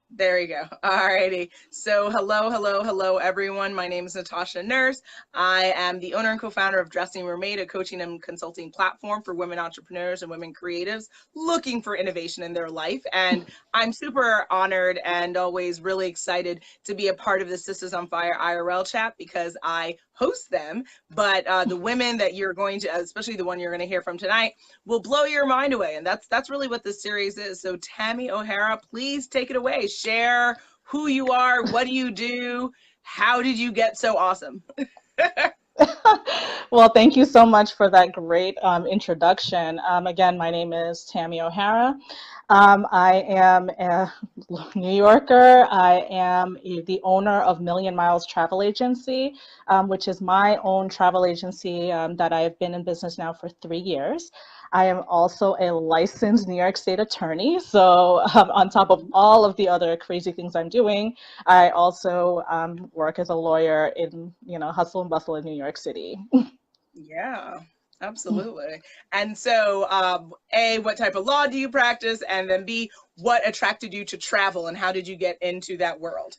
There you go. All righty. So, hello, everyone. My name is Natasha Nurse. I am the owner and co-founder of Dressing Room Made, a coaching and consulting platform for women entrepreneurs and women creatives looking for innovation in their life. And I'm super honored and always really excited to be a part of the Sistas on Fire IRL chat because I host them. But the women that you're going to, especially the one you're going to hear from tonight, will blow your mind away. And that's really what this series is. So Tammy O'Hara, please take it away. Share who you are, what do you do, how did you get so awesome? Well, thank you so much for that great introduction. Again, my name is Tammy O'Hara. I am a New Yorker. I am the owner of Million Miles Travel Agency, which is my own travel agency that I've been in business now for 3 years. I am also a licensed New York State attorney. So, on top of all of the other crazy things I'm doing, I also work as a lawyer in, hustle and bustle in New York City. Yeah, absolutely. And so, A, what type of law do you practice? And then B, what attracted you to travel and how did you get into that world?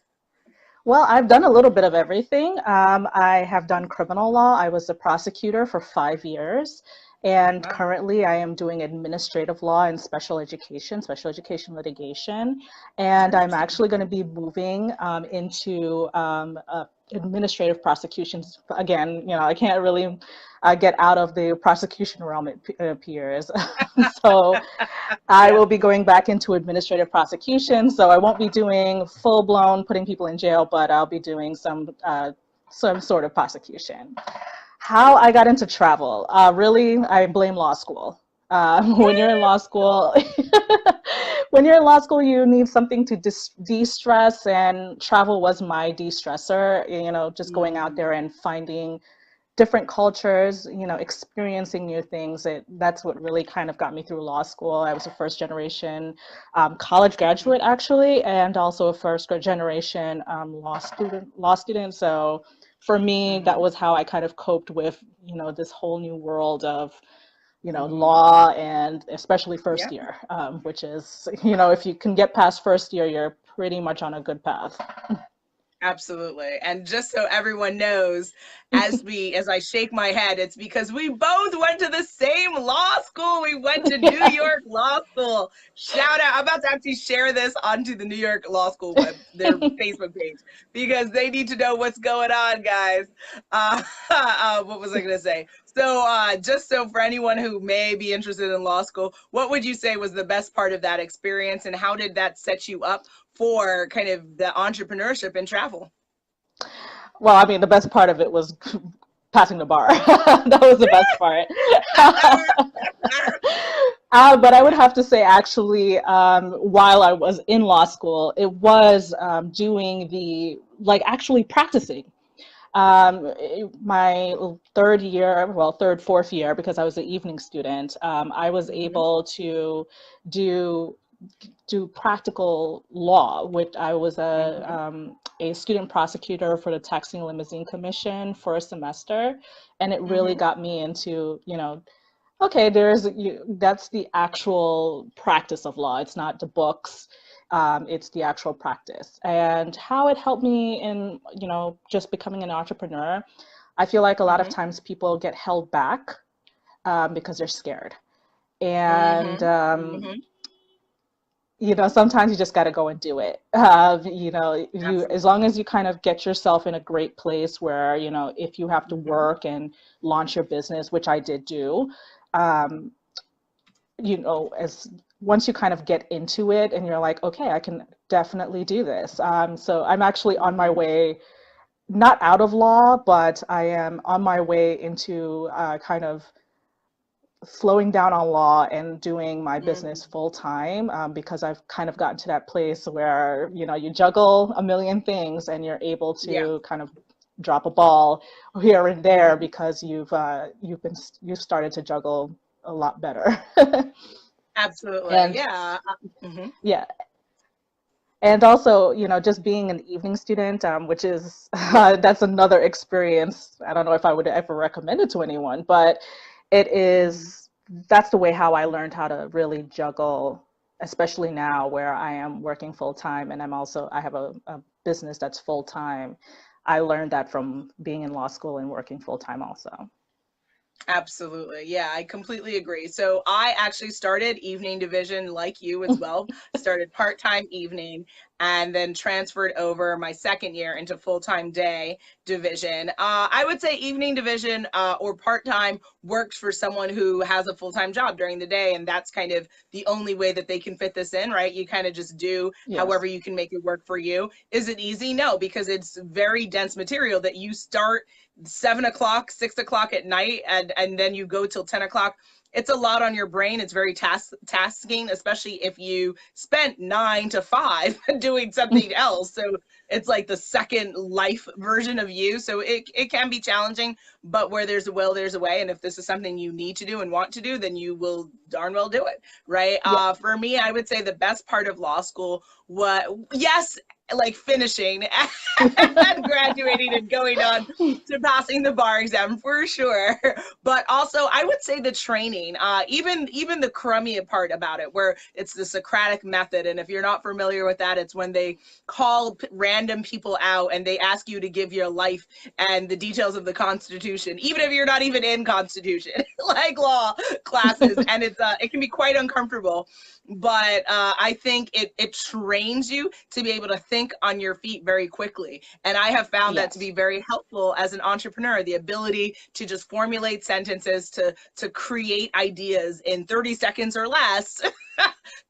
Well, I've done a little bit of everything. I have done criminal law. I was a prosecutor for 5 years. And Wow. currently, I am doing administrative law and special education litigation. And I'm Interesting. actually going to be moving into administrative prosecutions. Again, I can't really get out of the prosecution realm, it appears. So I Yeah. will be going back into administrative prosecution, so I won't be doing full blown putting people in jail, but I'll be doing some sort of prosecution. How I got into travel, really, I blame law school. When you're in law school, when you're in law school, you need something to de-stress, and travel was my de-stressor. Just going out Mm, there and finding different cultures, experiencing new things. That's what really kind of got me through law school. I was a first generation college graduate, actually, and also a first generation law student. So for me, that mm-hmm, was how I kind of coped with, this whole new world of, mm-hmm. law, and especially Yeah. first year, which is, if you can get past first year, you're pretty much on a good path. Absolutely. And just so everyone knows, as I shake my head, it's because we both went to the same law school. We went to New Yeah. York Law School. Shout out. I'm about to actually share this onto the New York Law School their Facebook page, because they need to know what's going on, guys. What was I going to say? So, just so for anyone who may be interested in law school, what would you say was the best part of that experience, and how did that set you up for kind of the entrepreneurship and travel? Well, I mean, the best part of it was passing the bar. That was the best part. But I would have to say, actually, while I was in law school, it was doing like actually practicing. My third year, well, third, fourth year, because I was an evening student, I was Mhm, able to do practical law, which I was mhm, a student prosecutor for the Taxi and Limousine Commission for a semester, and it really mhm. got me into, okay, that's the actual practice of law. It's not the books. It's the actual practice. And how it helped me in, just becoming an entrepreneur. I feel like a lot of Mhm, times people get held back because they're scared. And mhm, mhm. sometimes you just got to go and do it. You as Absolutely. long as you kind of get yourself in a great place where, if you have to Mhm. work and launch your business, which I did do, um, as once you kind of get into it and you're like, okay, I can definitely do this. So I'm actually on my Mhm. way, not out of law, but I am on my way into kind of slowing down on law and doing my business Mm. full time, because I've kind of gotten to that place where, you juggle a million things and you're able Yeah. to kind of drop a ball here and there Mhm. because you've started to juggle a lot better. Absolutely. And Yeah. Mhm. yeah, and also, just being an evening student, which is Yeah. that's another experience. I don't know if I would ever recommend it to anyone, but it Mhm. is that's the way how I learned how to really juggle. especially now where I am working full time and I have a business that's full time. I learned that from being in law school and working full time also. Absolutely. Yeah, I completely agree. So I actually started evening division like you as well. Started part-time evening and then transferred over my second year into full-time day division. I would say evening division or part-time works for someone who has a full-time job during the day, and that's kind of the only way that they can fit this in, right? You kind of just do however Yes. you can make it work for you. Is it easy? No, because it's very dense material that you start 7 o'clock, 6 o'clock at night, and then you go till 10 o'clock. It's a lot on your brain. It's very tasking, especially if you spent 9 to 5 doing something else. So it's like the second life version of you. So it can be challenging, but where there's a will, there's a way. And if this is something you need to do and want to do, then you will darn well do it. Right. Yeah. For me, I would say the best part of law school, yes, like finishing and graduating and going on to passing the bar exam for sure. But also I would say the training, even the crummy part about it, where it's the Socratic method. And if you're not familiar with that, it's when they call random people out and they ask you to give your life and the details of the Constitution, even if you're not even in Constitution, like law classes. And it can be quite uncomfortable. But I think it trains you to be able to think on your feet very quickly. And I have found that to Yes. be very helpful as an entrepreneur, the ability to just formulate sentences, to create ideas in 30 seconds or less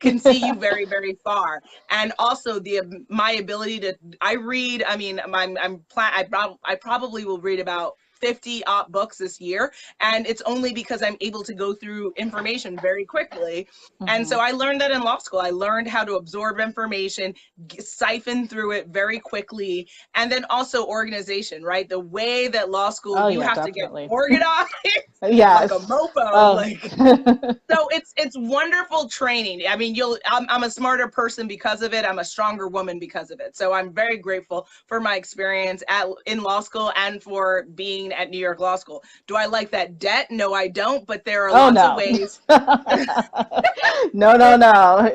can see you very, very far. And also my ability to, I read, I mean, I probably will read about 50 books this year, and it's only because I'm able to go through information very quickly. And Hmm. so I learned that in law school. I learned how to absorb information, siphon through it very quickly, and then also organization, right? The way that law school, Oh you yeah, have to get definitely. organized like a Yes. mofo, Oh. like. So it's wonderful training. I mean, I'm a smarter person because of it. I'm a stronger woman because of it. So I'm very grateful for my experience in law school and for being at New York Law School. Do I like that debt? No, I don't. But there are Oh lots of no. ways. No, no, no.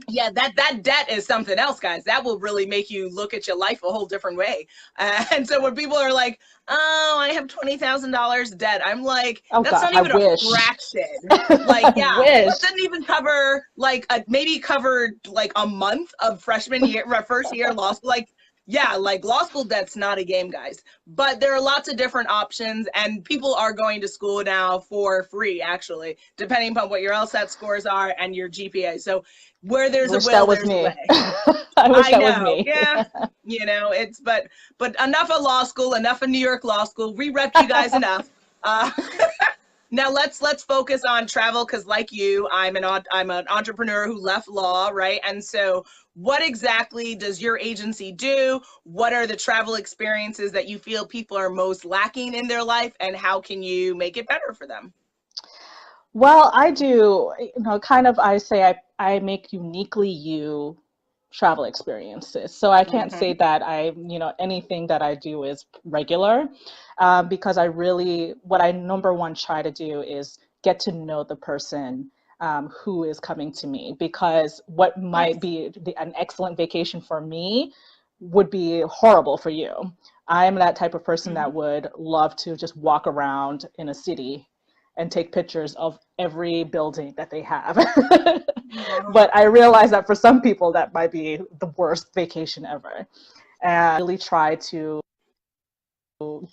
Yeah, that debt is something else, guys. That will really make you look at your life a whole different way. And so when people are like, "Oh, I have $20,000 debt," I'm like, Oh "That's gosh, not I even a wish. fraction." Like, I yeah, that wish. doesn't even cover like maybe covered like a month of freshman year, first year law school. Like, yeah, like law school debt's not a game, guys. But there are lots of different options, and people are going to school now for free, actually, depending upon what your LSAT scores are and your GPA. So where I there's a wish will, that was there's a me. way. I wish I that was know. me. Yeah. It's but enough of law school, enough of New York Law School. We repped you guys enough. Uh Now let's focus on travel, because like you, I'm an entrepreneur who left law, right? And so what exactly does your agency do? What are the travel experiences that you feel people are most lacking in their life, and how can you make it better for them? Well, I do, kind of, I make uniquely you travel experiences. So I can't say Mm-hmm. that anything that I do is regular, because what I number one try to do is get to know the person who is coming to me, because what might Nice. be an excellent vacation for me would be horrible for you. I am that type of person Mm-hmm. that would love to just walk around in a city and take pictures of every building that they have. But I realize that for some people, that might be the worst vacation ever. And I really try to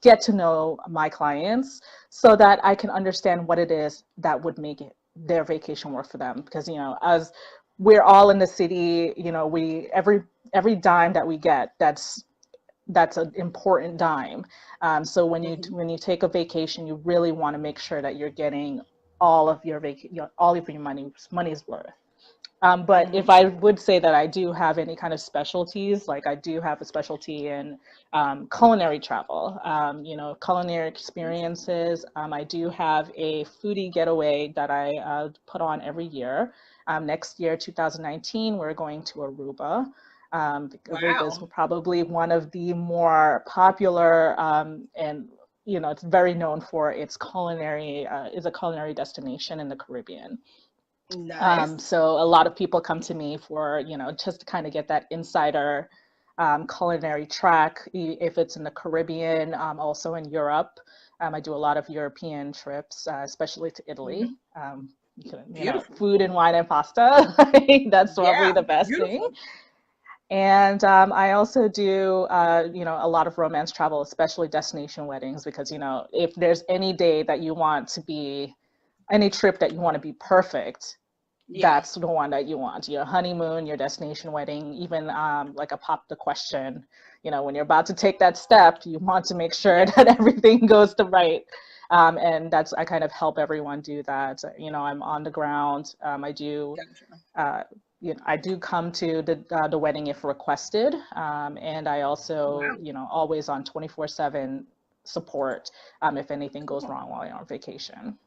get to know my clients so that I can understand what it is that would make their vacation work for them. Because, as we're all in the city, we every dime that we get, that's an important dime. So Mm-hmm. when you take a vacation, you really want to make sure that you're getting all of all of your money's worth. But Mm-hmm. if I would say that I do have any kind of specialties, like I do have a specialty in culinary travel, culinary experiences. I do have a foodie getaway that I put on every year. Next year, 2019, we're going to Aruba. Aruba is Wow. probably one of the more popular, and it's very known for its culinary, is a culinary destination in the Caribbean. Nice. So a lot of people come to me for, just to kind of get that insider culinary track, if it's in the Caribbean, also in Europe. I do a lot of European trips, especially to Italy. Hmm. Beautiful. Food and wine and pasta. That's probably Yeah, the best thing. beautiful. And I also do, a lot of romance travel, especially destination weddings, because, if there's any day that you want to be, any trip that you want to be perfect, Yeah. that's the one that you want. Your honeymoon, your destination wedding, even like a pop the question, when you're about to take that step, you want to make sure Yeah. that everything goes the right. And I kind of help everyone do that. I'm on the ground. I do Gotcha. uh, I do come to the wedding if requested, and I also, Wow. always on 24/7 support if anything goes Cool. wrong while you're on vacation.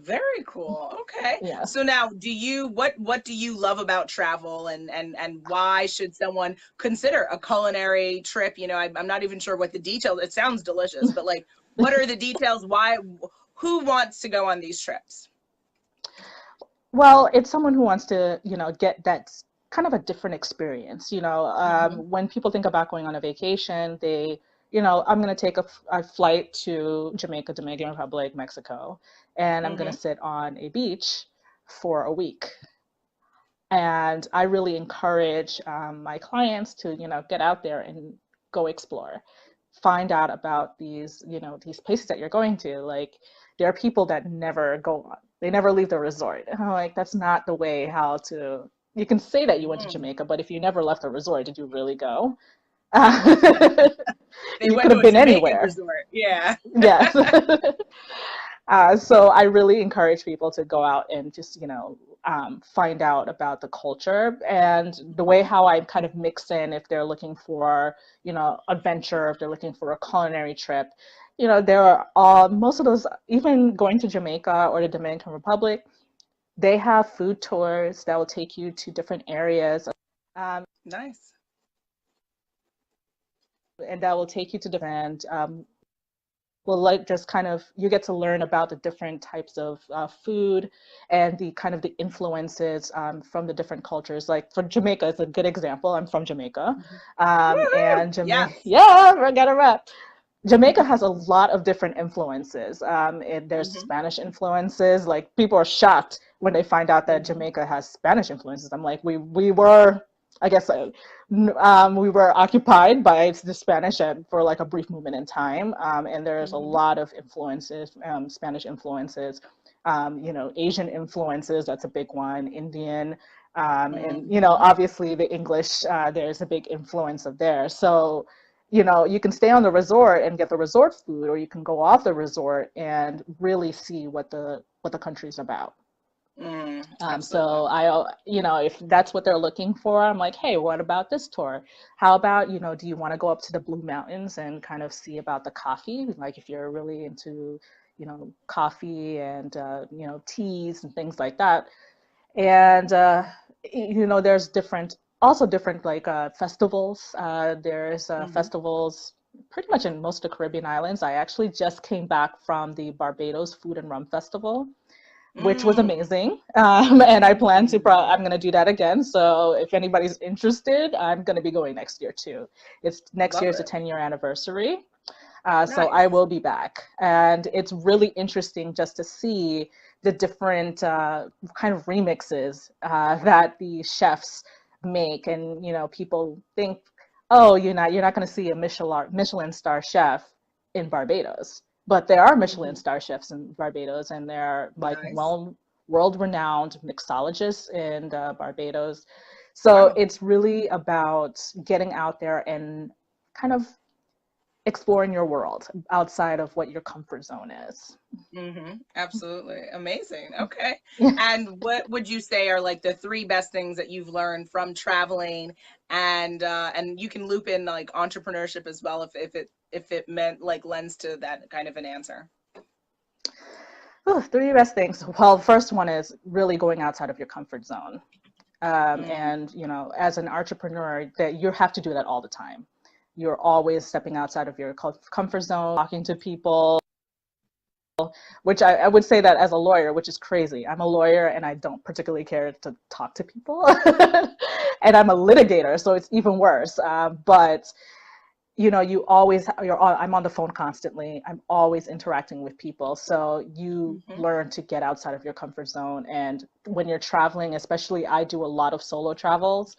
Very cool. Okay. Yeah. So now, what do you love about travel, and why should someone consider a culinary trip? I'm not even sure what the details. It sounds delicious, but like, what are the details? Why? Who wants to go on these trips? Well, it's someone who wants to, get that kind of a different experience. Hmm. When people think about going on a vacation, I'm going to take a flight to Jamaica, Dominican Republic, Mexico, and I'm going Hmm. to sit on a beach for a week. And I really encourage my clients to, get out there and go explore, find out about these places that you're going to. Like, there are people that never go on, they never leave the resort. And I'm like, that's not the way how to, you can say that you went to Mm. Jamaica, but if you never left the resort, did you really go? They You went could to have a been Jamaican anywhere. resort. Yeah. Yes. So I really encourage people to go out and just, find out about the culture and the way how I kind of mix in if they're looking for, adventure, if they're looking for a culinary trip. There are most of those, even going to Jamaica or the Dominican Republic, they have food tours that will take you to different areas. Um, Nice. and that will take you to different well, like just kind of you get to learn about the different types of food and the kind of the influences from the different cultures. Like for Jamaica, it's a good example. I'm from Jamaica, Mhm. Woohoo! and Jamaica, Yes. yeah, I got a rep. Jamaica has a lot of different influences. There's Hmm. Spanish influences. Like people are shocked when they find out that Hmm. Jamaica has Spanish influences. I'm like, we were, I guess, we were occupied by the Spanish for like a brief moment in time, and there's a Hmm. lot of influences, Spanish influences, Asian influences. That's a big one. Indian. And Hmm. obviously the English, there's a big influence of there. So you can stay on the resort and get the resort food, or you can go off the resort and really see what the country's about. Absolutely. So if that's what they're looking for, I'm like, hey, what about this tour? How about, do you want to go up to the Blue Mountains and kind of see about the coffee? Like if you're really into, coffee and, teas and things like that. And there's different like festivals. There's Hmm. festivals pretty much in most of the Caribbean islands. I actually just came back from the Barbados Food and Rum Festival, which was Mm. amazing. And I plan to Mm. I'm going to do that again. So if anybody's interested, I'm going to be going next year too. It's next Love year's a it. 10-year anniversary. So I Nice. will be back. And it's really interesting just to see the different kind of remixes that the chefs make. And, people think, oh, you're not going to see a Michelin star chef in Barbados. But there are Michelin Hmm. star chefs in Barbados, and they're like Nice. world-renowned mixologists in Barbados. So Wow. it's really about getting out there and kind of exploring your world outside of what your comfort zone is. Absolutely. Amazing. Okay. And what would you say are like the three best things that you've learned from traveling, and you can loop in like entrepreneurship as well if it meant like lends to that kind of an answer. Oh, three best things. Well, the first one is really going outside of your comfort zone. Mm. And as an entrepreneur, that you have to do that all the time. You're always stepping outside of your comfort zone, talking to people, which I would say that as a lawyer, which is crazy. I'm a lawyer and I don't particularly care to talk to people. And I'm a litigator, so it's even worse. But you always, I'm on the phone constantly. I'm always interacting with people. So you learn to get outside of your comfort zone. And when you're traveling, especially I do a lot of solo travels,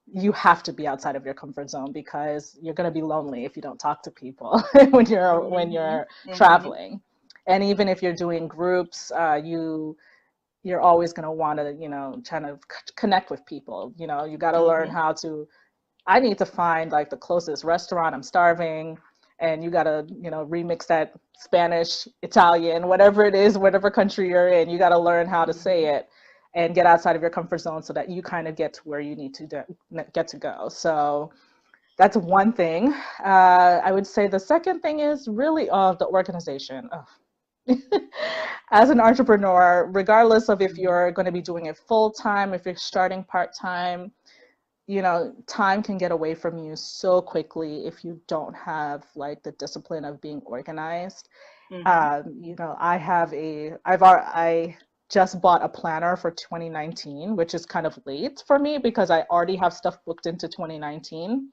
you have to be outside of your comfort zone because you're going to be lonely if you don't talk to people when you're traveling. And even if you're doing groups, you're always going to want to, trying to connect with people. You got to learn how to, I need to find like the closest restaurant. I'm starving. And you got to, remix that Spanish, Italian, whatever it is, whatever country you're in, you got to learn how to say it and get outside of your comfort zone so that you kind of get to where you need to get to go. So that's one thing. I would say the second thing is really the organization. As an entrepreneur, regardless of if you're going to be doing it full time, if you're starting part time, time can get away from you so quickly if you don't have like the discipline of being organized. I just bought a planner for 2019, which is kind of late for me because I already have stuff booked into 2019.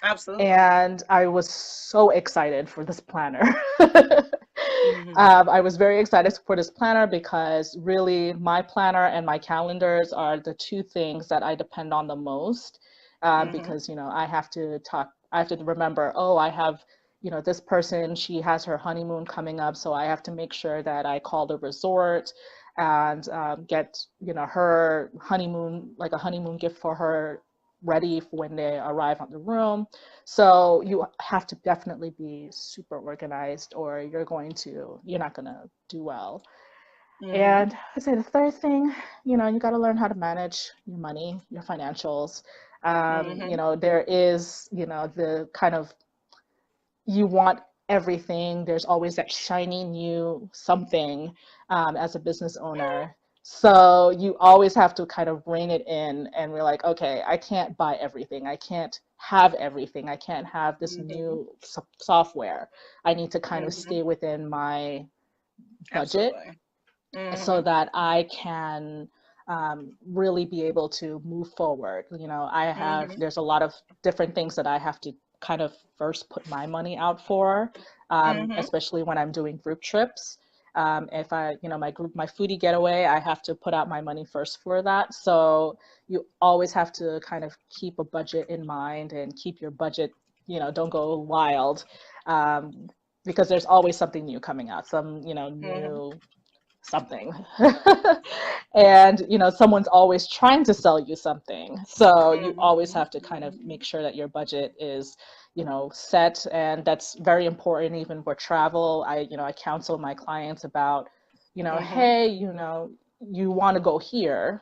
Absolutely. And I was so excited for this planner. I was very excited for this planner because really my planner and my calendars are the two things that I depend on the most because, I have to remember, I have, this person, she has her honeymoon coming up. So I have to make sure that I call the resort and get, her honeymoon, like a honeymoon gift for her ready for when they arrive on the room. So you have to definitely be super organized or you're not going to do well. And I say the third thing, you got to learn how to manage your money, your financials. There is, the kind of, you want everything. There's always that shiny new something as a business owner. So you always have to kind of rein it in and we're like, okay, I can't buy everything. I can't have everything. I can't have this new software. I need to kind of stay within my budget so that I can really be able to move forward. There's a lot of different things that I have to kind of first put my money out for, especially when I'm doing group trips. If my foodie getaway, I have to put out my money first for that. So you always have to kind of keep a budget in mind and keep your budget, don't go wild, because there's always something new coming out, some, new something. And someone's always trying to sell you something, so you always have to kind of make sure that your budget is set. And that's very important even for travel. I counsel my clients about hey, you want to go here,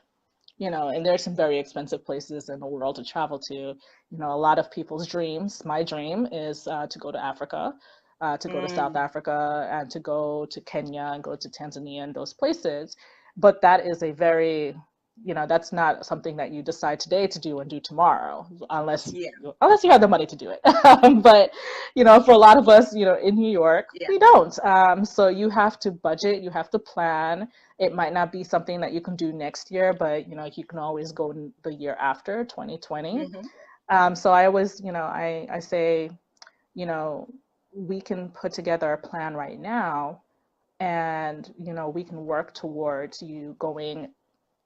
and there's some very expensive places in the world to travel to. A lot of people's dreams, my dream is to go to Africa, to go to South Africa and to go to Kenya and go to Tanzania and those places. But that is a very, that's not something that you decide today to do and do tomorrow, unless you have the money to do it. But, for a lot of us, in New York, we don't. So you have to budget, you have to plan. It might not be something that you can do next year, but, you can always go in the year after, 2020. So I always, I say, we can put together a plan right now and we can work towards you going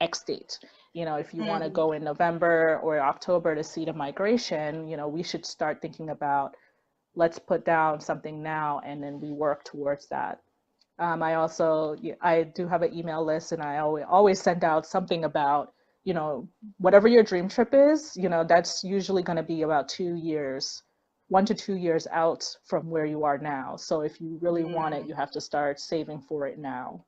X date. If you want to go in November or October to see the migration, we should start thinking about, let's put down something now and then we work towards that. I do have an email list and I always send out something about whatever your dream trip is, that's usually going to be about 2 years, 1 to 2 years out from where you are now. So if you really want it, you have to start saving for it now.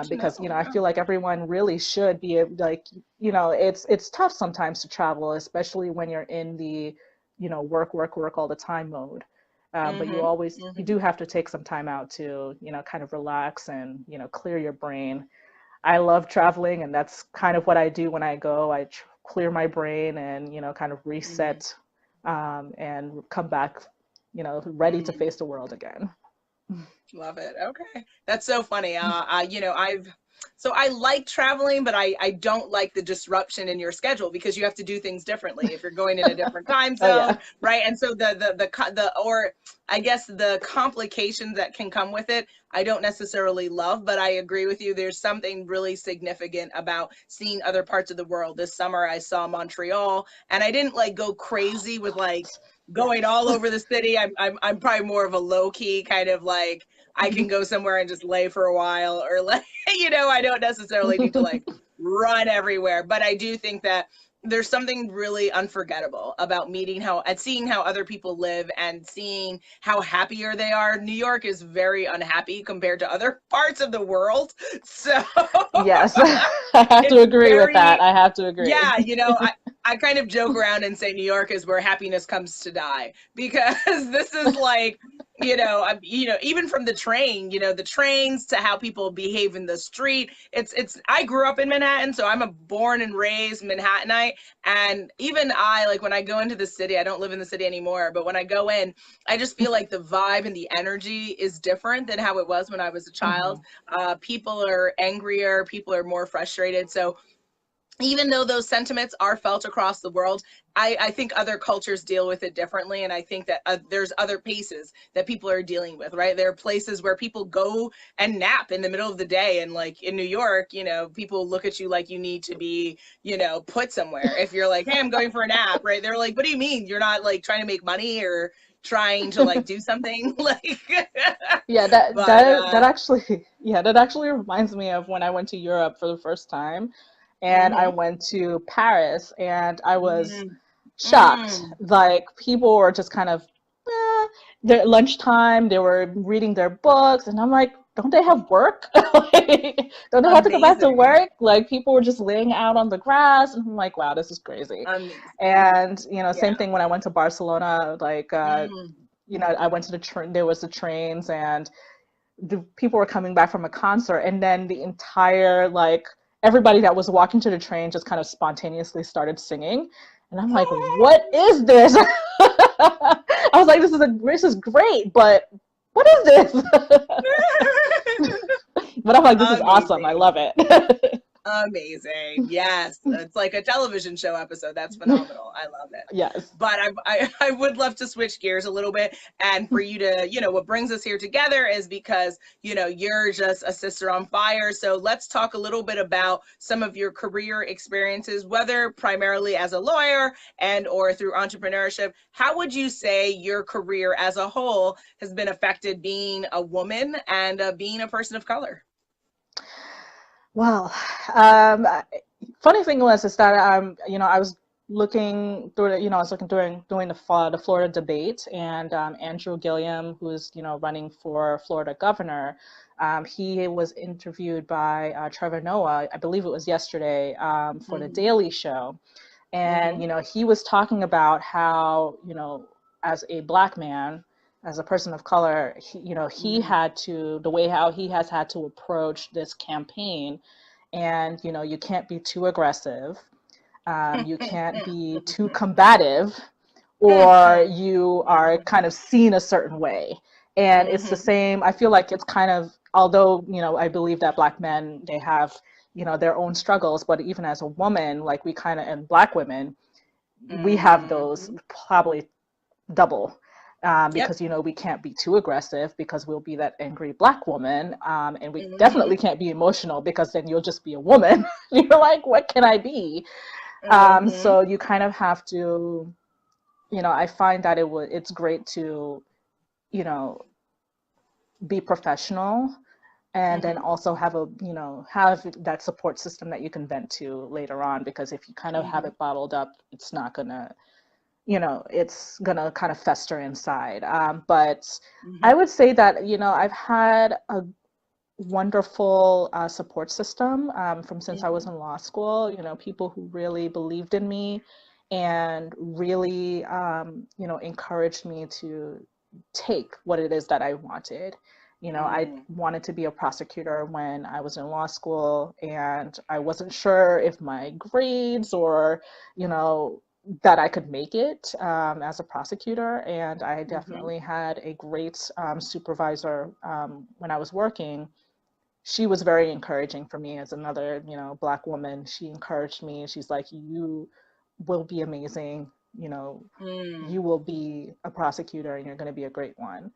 Because I feel like everyone really should be like, it's tough sometimes to travel, especially when you're in the work all the time mode. But you do have to take some time out to kind of relax and clear your brain. I love traveling, and that's kind of what I do when I go. I clear my brain and kind of reset and come back ready to face the world again. Love it. Okay. That's so funny. So I like traveling, but I don't like the disruption in your schedule because you have to do things differently if you're going in a different time Oh zone, yeah. right? And so or I guess the complications that can come with it, I don't necessarily love, but I agree with you. There's something really significant about seeing other parts of the world. This summer I saw Montreal, and I didn't like go crazy with like going all over the city. I'm probably more of a low key kind of like I can go somewhere and just lay for a while or like I don't necessarily need to like run everywhere, but I do think that there's something really unforgettable about meeting how and seeing how other people live and seeing how happier they are. New York is very unhappy compared to other parts of the world. So Yes, I have to it's agree with that. very I have to agree. yeah, I kind of joke around and say New York is where happiness comes to die because this is like, even from the train, the trains to how people behave in the street. I grew up in Manhattan, so I'm a born and raised Manhattanite. And even I, like when I go into the city, I don't live in the city anymore, but when I go in, I just feel like the vibe and the energy is different than how it was when I was a child. Mhm. People are angrier, people are more frustrated. So even though those sentiments are felt across the world, I think other cultures deal with it differently. And I think that there's other paces that people are dealing with, right? There are places where people go and nap in the middle of the day. And like in New York, people look at you like you need to be, put somewhere. If you're like, hey, I'm going for a nap, right? They're like, what do you mean? You're not like trying to make money or trying to like do something like, Yeah, that but, that that actually yeah, that actually reminds me of when I went to Europe for the first time, and I mm-hmm, went to Paris, and I was mm, shocked. mm, Like people were just kind of their lunchtime, they were reading their books, and I'm like, don't they have work? Like, don't they have to go back to amazing, work? Like people were just laying out on the grass, and I'm like, wow, this is crazy. amazing. And same Yeah. thing when I went to Barcelona, like Mm. I went to the train, there was the trains, and the people were coming back from a concert, and then the entire like everybody that was walking to the train just kind of spontaneously started singing, and I'm like, what is this? I was like, this is great, but what is this? But I'm like, this is awesome. I Amazing. love it. Amazing. Yes. It's like a television show episode. That's phenomenal. I love it. Yes. But I would love to switch gears a little bit and for you to, what brings us here together is because, you're just a sister on fire. So let's talk a little bit about some of your career experiences, whether primarily as a lawyer and or through entrepreneurship. How would you say your career as a whole has been affected being a woman and being a person of color? Well, um, funny thing was is that I was looking through I was looking during the Florida debate, and Andrew Gilliam, who is running for Florida governor, he was interviewed by Trevor Noah, I believe it was yesterday, for the Mm-hmm. Daily Show, and Mm-hmm. he was talking about how as a black man, as a person of color, he Mm-hmm. had to the way how he has had to approach this campaign, and you can't be too aggressive, you can't be too combative, or you are kind of seen a certain way. And it's the Mm-hmm. same. I feel like it's kind of, although I believe that black men, they have their own struggles, but even as a woman, like we kind of, and black women, we have those Mm-hmm. probably double, Yep. because we can't be too aggressive because we'll be that angry black woman, and we Mm-hmm. definitely can't be emotional because then you'll just be a woman. You're like, what can I be? Mm-hmm. So you kind of have to, I find that it's great to you know be professional, and then Mm-hmm. also have have that support system that you can vent to later on, because if you kind of have Mm-hmm. it bottled up, it's not gonna it's gonna kind of fester inside. But I Mm-hmm. would say that I've had a wonderful support system, from since I was Mm-hmm. in law school. People who really believed in me and really encouraged me to take what it is that I wanted. I Mm-hmm. wanted to be a prosecutor when I was in law school, and I wasn't sure if my grades or you know that I could make it as a prosecutor. And I Mm-hmm. definitely had a great supervisor when I was working. She was very encouraging for me as another, Black woman. She encouraged me. She's like, you will be amazing. You know, Mm. you will be a prosecutor and you're going to be a great one.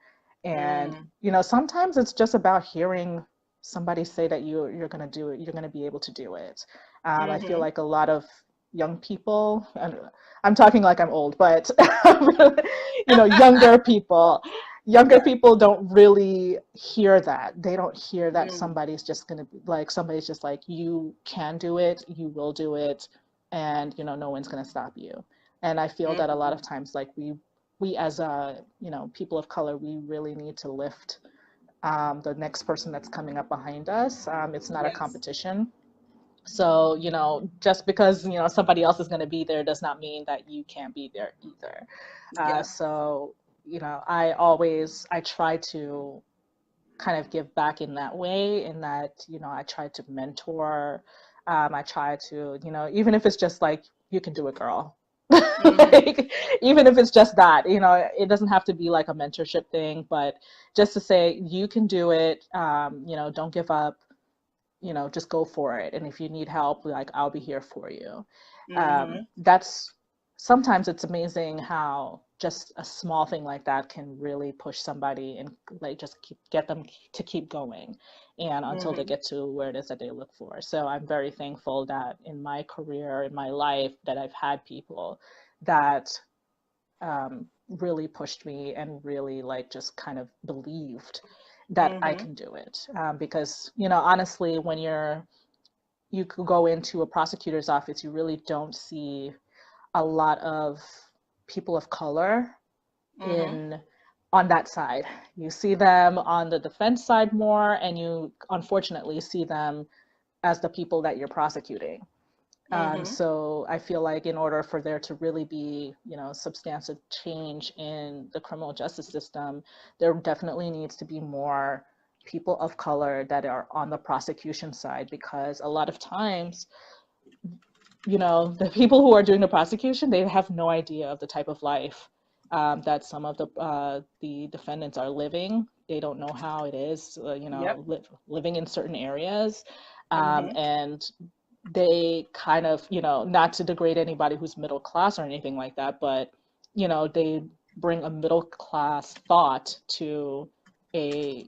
And, Mm. sometimes it's just about hearing somebody say that you're going to do it, you're going to be able to do it. I feel Mm-hmm. like a lot of young people, and I'm talking like I'm old, but, younger people, Sure. don't really hear that. They don't hear that Mm. somebody's just going to be like, somebody's just like, you can do it, you will do it, and, no one's going to stop you. And I feel that a lot Mm-hmm. of times, like we as people of color, we really need to lift the next person that's coming up behind us. It's not a Yes. competition. So, just because, somebody else is going to be there does not mean that you can't be there either. Yep. So, I try to kind of give back in that way, in that, I try to mentor. I try to, even if it's just like, you can do it, girl. Mm-hmm. Like, even if it's just that, it doesn't have to be like a mentorship thing, but just to say, you can do it, don't give up, just go for it. And if you need help, like, I'll be here for you. Mm-hmm. That's sometimes it's amazing how just a small thing like that can really push somebody and like just get them to keep going and until they Mm-hmm. get to where it is that they look for. So I'm very thankful that in my career, in my life, that I've had people that really pushed me and really like just kind of believed that I Mm-hmm. can do it. Because, honestly, when you could go into a prosecutor's office, you really don't see a lot of people of color Mm-hmm. in on that side. You see them on the defense side more, and you unfortunately see them as the people that you're prosecuting. Mm-hmm. So I feel like in order for there to really be, substantive change in the criminal justice system, there definitely needs to be more people of color that are on the prosecution side, because a lot of times, the people who are doing the prosecution, they have no idea of the type of life that some of the defendants are living. They don't know how it is, Yep. living in certain areas, Mm-hmm. and they kind of, not to degrade anybody who's middle class or anything like that, but they bring a middle class thought to a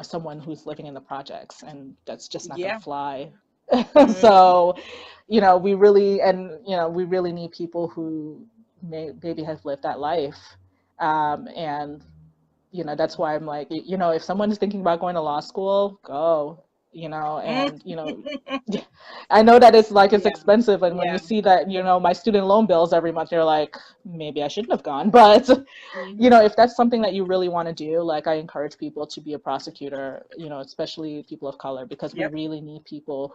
someone who's living in the projects, and that's just not going to Yeah. fly. Mm-hmm. So, we really need people who maybe have lived that life. And that's why I'm like, if someone is thinking about going to law school, go, and I know that it's Yeah. expensive, and when you Yeah. see that, my student loan bills every month, you're like, maybe I shouldn't have gone. But Mm-hmm. if that's something that you really want to do, like, I encourage people to be a prosecutor, especially people of color, because we Yep. really need people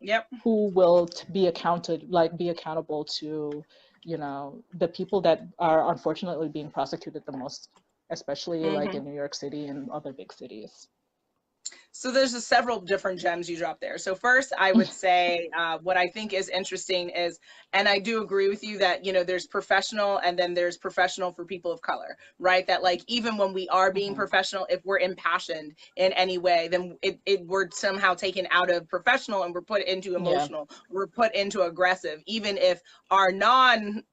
Yep. who will be accounted, like, be accountable to, the people that are unfortunately being prosecuted the most, especially like Mm-hmm. in New York City and other big cities. So there's several different gems you drop there. So first, I would say what I think is interesting is, and I do agree with you that there's professional and then there's professional for people of color, right? That like even when we are being Hmm. professional, if we're impassioned in any way, then we're somehow taken out of professional and we're put into Yeah. emotional, we're put into aggressive. Even if our non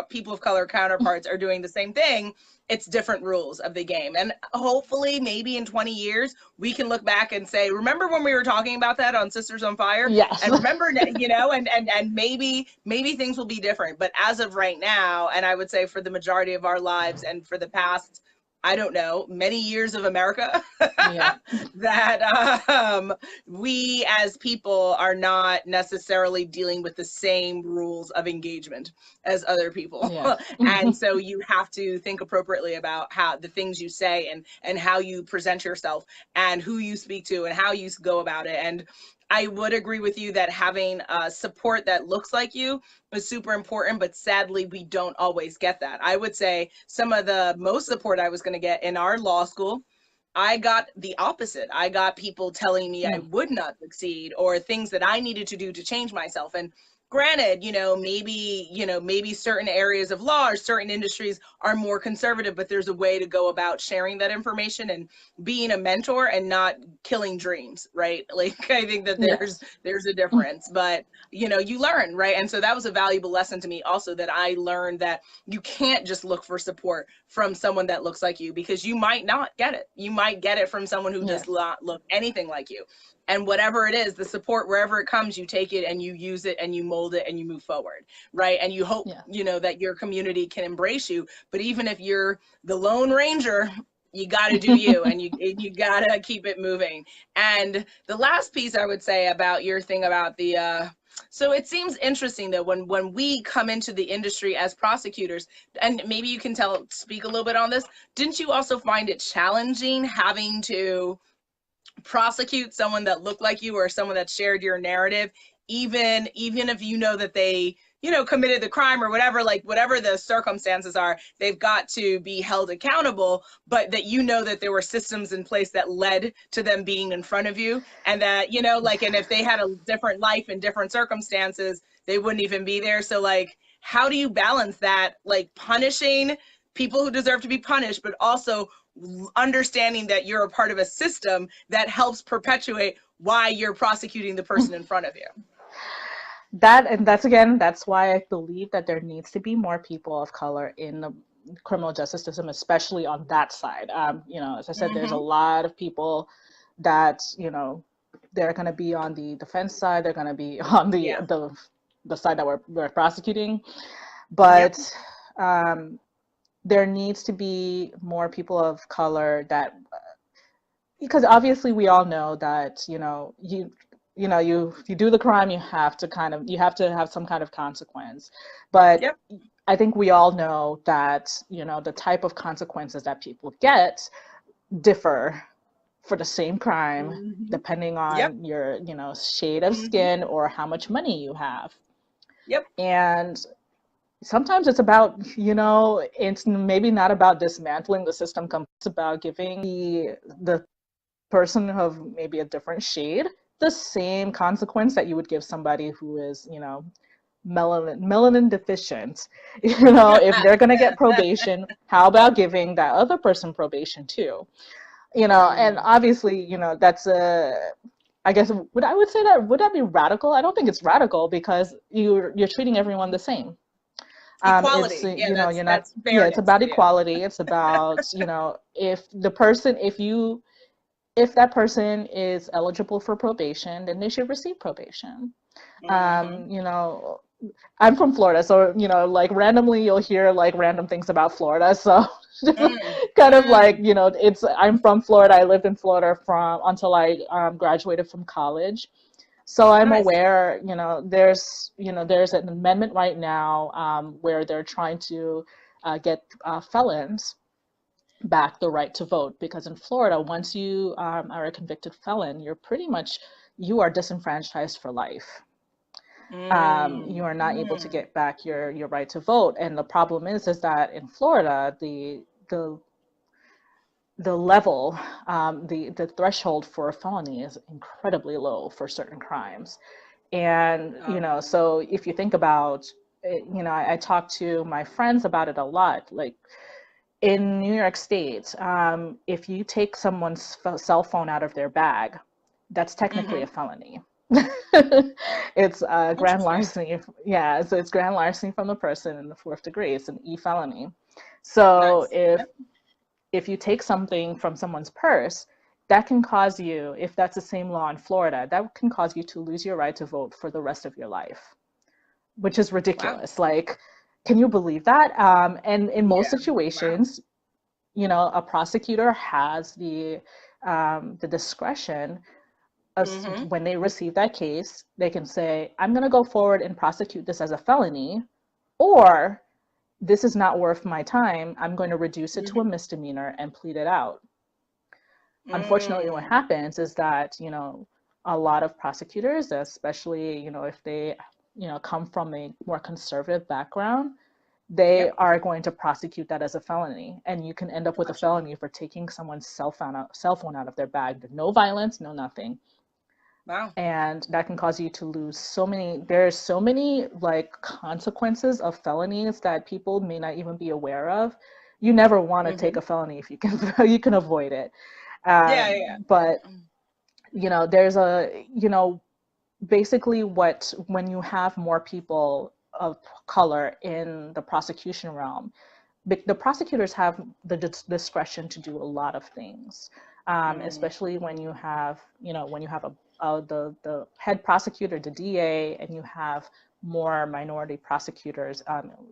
people of color counterparts are doing the same thing, it's different rules of the game. And hopefully, maybe in 20 years, we can look back and say, remember when we were talking about that on Sisters on Fire? Yes. And remember, and maybe things will be different. But as of right now, and I would say for the majority of our lives and for the past, I don't know, many years of America, Yeah. that we as people are not necessarily dealing with the same rules of engagement as other people. Yeah. And so you have to think appropriately about how the things you say and how you present yourself and who you speak to and how you go about it. And I would agree with you that having support that looks like you is super important, but sadly, we don't always get that. I would say some of the most support I was going to get in our law school, I got the opposite. I got people telling me I Mm. would not succeed or things that I needed to do to change myself. And granted, maybe certain areas of law or certain industries are more conservative, but there's a way to go about sharing that information and being a mentor and not killing dreams, right? Like, I think that Yes. there's a difference, but you learn, right? And so that was a valuable lesson to me also, that I learned that you can't just look for support from someone that looks like you, because you might not get it. You might get it from someone who does Yes. not look anything like you. And whatever it is, the support, wherever it comes, you take it and you use it and you mold it and you move forward, right? And you hope, Yeah. that your community can embrace you. But even if you're the Lone Ranger, you got to do you, and you got to keep it moving. And the last piece I would say about your thing about the so it seems interesting that when we come into the industry as prosecutors, and maybe you can speak a little bit on this, didn't you also find it challenging having to prosecute someone that looked like you or someone that shared your narrative, even if that they committed the crime or whatever, like whatever the circumstances are, they've got to be held accountable, but that that there were systems in place that led to them being in front of you, and that like, and if they had a different life in different circumstances, they wouldn't even be there. So like, how do you balance that, like punishing people who deserve to be punished, but also understanding that you're a part of a system that helps perpetuate why you're prosecuting the person in front of you? That's why I believe that there needs to be more people of color in the criminal justice system, especially on that side. As I said, there's a Mm-hmm. lot of people that, they're going to be on the defense side, they're going to be on Yeah. the side that we're prosecuting, Yep. but there needs to be more people of color that, because obviously we all know that you do the crime, you have to have some kind of consequence, but Yep. I think we all know that the type of consequences that people get differ for the same crime Mm-hmm. depending Yep. on your shade of Mm-hmm. skin or how much money you have. Yep. And sometimes it's about, it's maybe not about dismantling the system. It's about giving the person of maybe a different shade the same consequence that you would give somebody who is, melanin deficient. If they're going to get probation, how about giving that other person probation too? And Mm. obviously, that's a, I guess, would that be radical? I don't think it's radical, because you're treating everyone the same. It's Equality. Yeah, that's you're not, yeah, it's fairness. about Yeah. equality. It's about, if that person is eligible for probation, then they should receive probation. Mm-hmm. You know, I'm from Florida, so like randomly you'll hear like random things about Florida. So Mm. kind of like, Mm. it's I'm from Florida. I lived in Florida from until I graduated from college. So I'm Nice. aware, there's an amendment right now where they're trying to get felons back the right to vote, because in Florida, once you are a convicted felon, you are disenfranchised for life. You Mm. are not able to Mm. get back your right to vote. And the problem is that in Florida, the the level, the threshold for a felony is incredibly low for certain crimes. And, Um, so if you think about it, I talk to my friends about it a lot. Like in New York State, if you take someone's cell phone out of their bag, that's technically mm-hmm. a felony. It's grand Interesting. larceny. Yeah, so it's grand larceny from the person in the fourth degree. It's an e felony. So Nice. if you take something from someone's purse, that can cause you, if that's the same law in Florida, that can cause you to lose your right to vote for the rest of your life, which is Wow. ridiculous. Like, can you believe that? And in most Yeah. Wow. situations, a prosecutor has the discretion of, Mm-hmm. when they receive that case, they can say, I'm going to go forward and prosecute this as a felony, or this is not worth my time. I'm going to reduce it to a Mm-hmm. misdemeanor and plead it out. Unfortunately, what Mm. happens is that, a lot of prosecutors, especially, if they, come from a more conservative background, they Yep. are going to prosecute that as a felony. And you can end up with a Gotcha. felony for taking someone's cell phone out of their bag. No violence, no nothing. Wow. And that can cause you to lose so many. There's so many like consequences of felonies that people may not even be aware of. You never want to take Hmm. a felony if you can you can avoid it. Yeah, yeah. But there's a basically what when you have more people of color in the prosecution realm, the prosecutors have the discretion to do a lot of things, Mm. especially when you have, when you have the head prosecutor, the DA, and you have more minority prosecutors,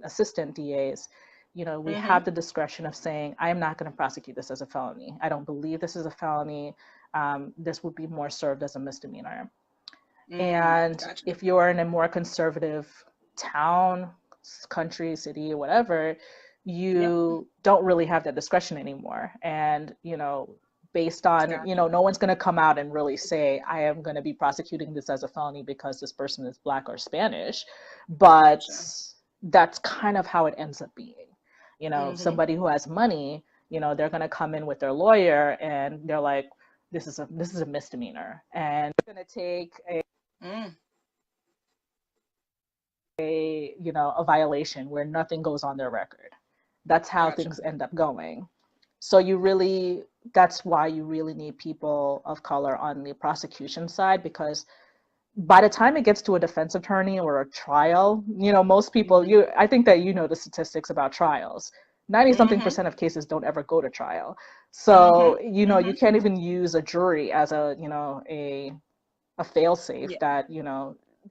assistant DAs. We have Hmm. the discretion of saying, I am not going to prosecute this as a felony. I don't believe this is a felony. This would be more served as a misdemeanor. Mm. And Gotcha. if you're in a more conservative town, country, city, whatever, Yep. you don't really have that discretion anymore. And, based on, Gotcha. no one's going to come out and really say, I am going to be prosecuting this as a felony because this person is Black or Spanish. But Gotcha. that's kind of how it ends up being. Hmm. Somebody who has money, they're going to come in with their lawyer and they're like, this is a misdemeanor, and it's going to take Mm. a violation where nothing goes on their record. That's how Gotcha. things end up going. So that's why you really need people of color on the prosecution side, because by the time it gets to a defense attorney or a trial, most people, Hmm. I think that the statistics about trials. 90 something Hmm. percent of cases don't ever go to trial. Hmm. So, you Hmm. can't even use a jury as a fail safe Yeah. that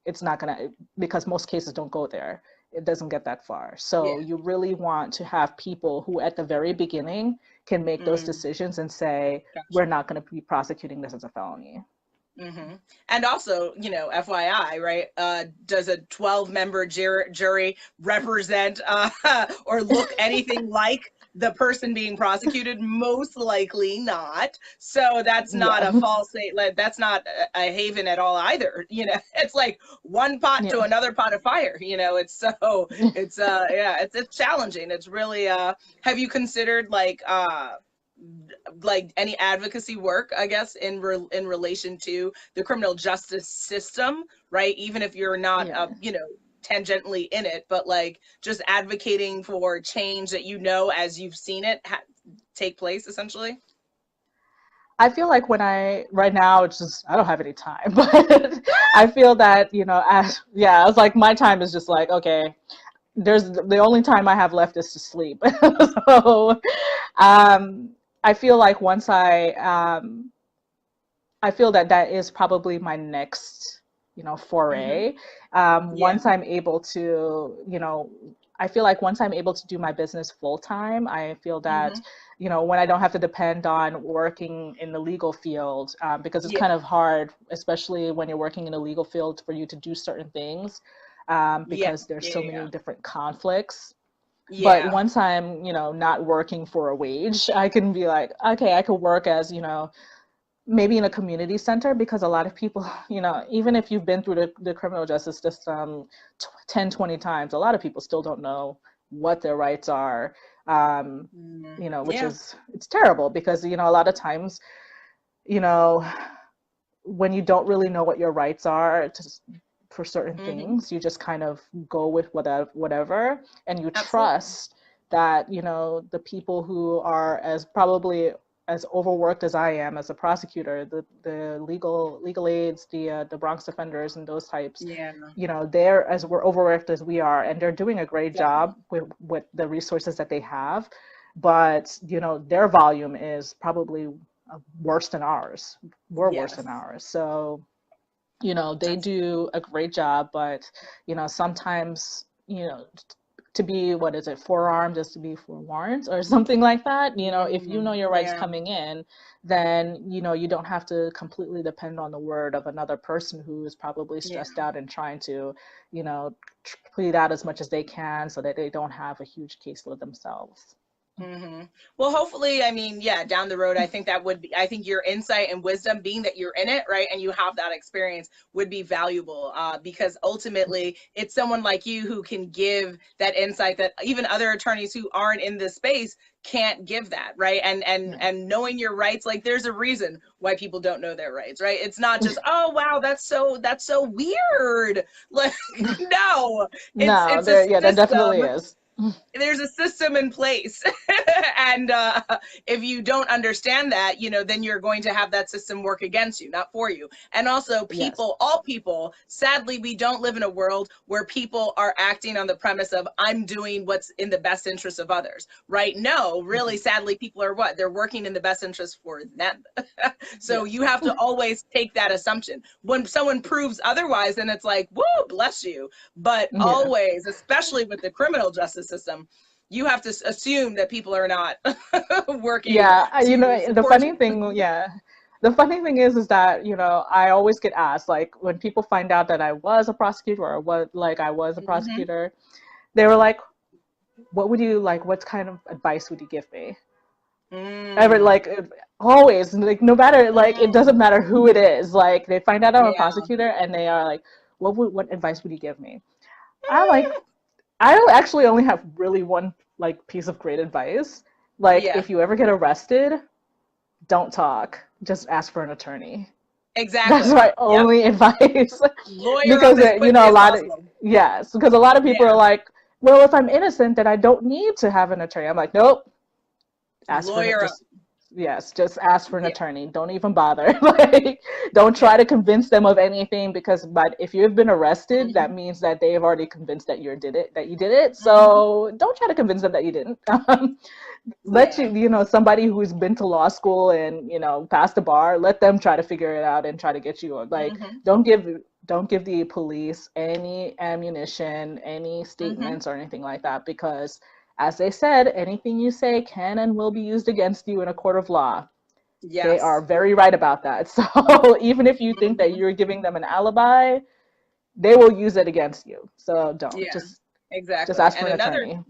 it's not gonna, because most cases don't go there. It doesn't get that far. So Yeah. you really want to have people who at the very beginning can make those Mm. decisions and say, we're Gotcha. not going to be prosecuting this as a felony. Hmm. And also, FYI, right? Does a 12-member jury represent or look anything like the person being prosecuted? Most likely not. So that's not Yeah. a false like, that's not a haven at all either. It's like one pot to Yeah. another pot of fire. It's yeah, it's challenging. It's really have you considered like any advocacy work, I guess, in relation to the criminal justice system, right? Even if you're not Yeah. tangentially in it, but like just advocating for change that as you've seen it take place, essentially. I feel like right now, it's just, I don't have any time, but I feel that, I was like, my time is just like, okay, there's the only time I have left is to sleep. So, um, I feel like I feel that that is probably my next, Hmm. foray. Yeah. Once I'm able to, I feel like once I'm able to do my business full time, I feel that, Hmm. when I don't have to depend on working in the legal field, because it's Yeah. kind of hard, especially when you're working in the legal field, for you to do certain things, Yeah. because there's Yeah. so Yeah. many different conflicts. But Yeah. once I'm, not working for a wage, I can be like, okay, I could work as, maybe in a community center, because a lot of people, even if you've been through the criminal justice system 10, 20 times, a lot of people still don't know what their rights are, which Yeah. is, it's terrible because, a lot of times, you know, when you don't really know what your rights are for certain Hmm. things, you just kind of go with whatever, and you Absolutely. trust that, the people who are as probably as overworked as I am as a prosecutor, the legal aides, the Bronx defenders and those types, Yeah. they're as we're overworked as we are, and they're doing a great job Definitely. with the resources that they have, but their volume is probably worse than ours. We're worse than Yes. ours. So, they Absolutely. do a great job, but, sometimes, to be, what is it, forearmed is to be forewarned or something like that. If you know Mm. your rights Yeah. coming in, then, you don't have to completely depend on the word of another person who is probably Yeah. stressed out and trying to, plead out as much as they can so that they don't have a huge caseload themselves. hmm Well, hopefully, I mean, yeah, down the road, I think that would be, I think your insight and wisdom, being that you're in it, right, and you have that experience, would be valuable, because ultimately it's someone like you who can give that insight that even other attorneys who aren't in this space can't give that, right? Yeah. And knowing your rights, like there's a reason why people don't know their rights, right? It's not just, oh wow, that's so weird. Like, no, No, it's a there definitely system. is. There's a system in place. And if you don't understand that, then you're going to have that system work against you, not for you. And also, Yes. people, all people, sadly, we don't live in a world where people are acting on the premise of, I'm doing what's in the best interest of others, right? No, really, Mhm. sadly, people are what? They're working in the best interest for them. So Yes. you have to always take that assumption. When someone proves otherwise, then it's like, whoa, bless you. But Yeah. always, especially with the criminal justice system, you have to assume that people are not working Yeah, to the support funny you. thing, yeah, the funny thing is that, I always get asked, like, when people find out that I was a prosecutor or what, like, I was a Hmm prosecutor, they were like, what would you like, what kind of advice would you give me? Ever, Mm, like, always, like, no matter, like, it doesn't mm, matter who it is, like, they find out I'm a yeah. prosecutor and they are like, what advice would you give me? I'm like, I don't actually only have really one, like, piece of great advice. Like, Yeah, if you ever get arrested, don't talk. Just ask for an attorney. That's exactly. my Yep. only advice. Lawyer up Because, as quickly a as lot of, possible. yes, because a lot of people are Yeah. like, well, if I'm innocent, then I don't need to have an attorney. I'm like, nope, ask for an, Lawyer up. just, yes, just ask for an Yeah. attorney. Don't even bother. Like, don't try to convince them of anything because, but if you've been arrested, that hmm means that they've already convinced that you did it. hmm So don't try to convince them that you didn't. Let Yeah. you, somebody who's been to law school and, passed the bar, let them try to figure it out and try to get you on. Like, hmm don't give the police any ammunition, any hmm statements or anything like that, because as they said, anything you say can and will be used against you in a court of law. They are Yes. very right about that. So even if you think that hmm you're giving them an alibi, they will use it against you. So don't, Yeah. just Exactly. ask for And an another attorney.